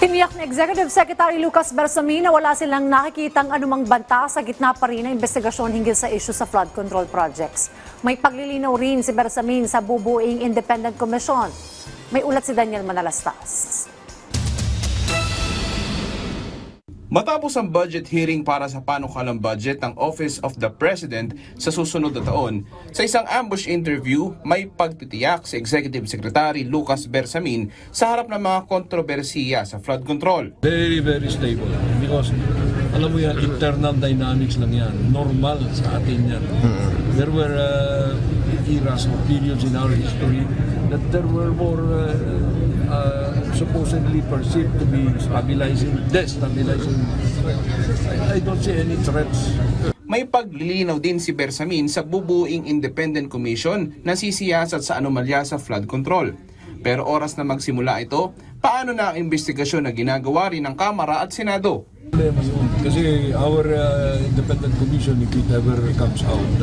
Tiniyak ni Executive Secretary Lucas Bersamin na wala silang nakikitang anumang banta sa gitna pa rin ng investigasyon hinggil sa issue sa flood control projects. May paglilinaw rin si Bersamin sa bubuing Independent Commission. May ulat si Daniel Manalastas. Matapos ang budget hearing para sa panukalang budget ng Office of the President sa susunod na taon, sa isang ambush interview, may pagtitiyak si Executive Secretary Lucas Bersamin sa harap ng mga kontrobersiya sa flood control. Very, very stable. Because, alam mo yan, internal dynamics lang yan. Normal sa atin yan. There were eras or periods in our history that there were more supposedly perceived to be destabilizing. I don't see any threats. May paglilinaw din si Bersamin sa bubuing Independent Commission na sisiyasat sa anomalya sa flood control. Pero oras na magsimula ito, paano na ang investigasyon na ginagawa rin ng Kamara at Senado? Kasi our Independent Commission, if it ever comes out,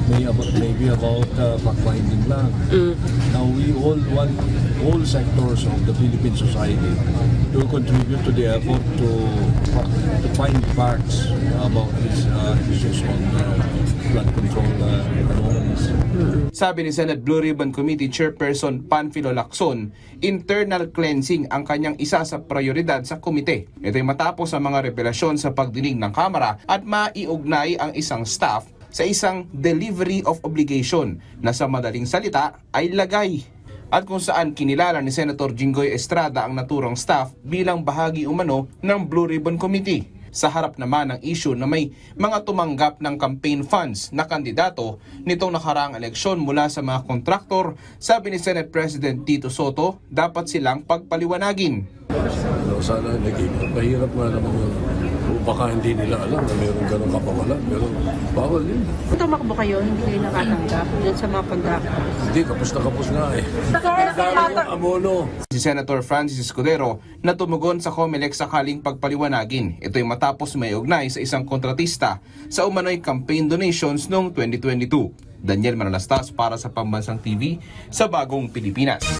maybe about fact-finding lang. Now we all want all sectors of the Philippine society to contribute to the effort to find facts about these issues on flood control anomalies. Sabi ni Senate Blue Ribbon Committee Chairperson Panfilo Lacson, internal cleansing ang kanyang isa sa prioridad sa komite. Ito'y matapos ang mga revelasyon sa pagdinig ng Kamara at maiugnay ang isang staff sa isang delivery of obligation na sa madaling salita ay lagay. At kung saan kinilala ni Senator Jinggoy Estrada ang naturang staff bilang bahagi umano ng Blue Ribbon Committee. Sa harap naman ng issue na may mga tumanggap ng campaign funds na kandidato nitong nakaraang eleksyon mula sa mga kontraktor, sabi ni Senate President Tito Soto, dapat silang pagpaliwanagin. Sana naging mahirap nga naman yun. Baka hindi nila alam na mayroon ganong kapawalan, pero bawal yun. Tumakbo kayo, hindi kayo nakatanggap dyan sa mga contractors? Hindi, kapos na kapos nga eh. Amono. Si Senator Francis Escudero na tumugon sa COMELEC sakaling pagpaliwanagin. Ito'y matapos may ugnay sa isang kontratista sa umano'y campaign donations noong 2022. Daniel Manalastas para sa Pambansang TV sa Bagong Pilipinas.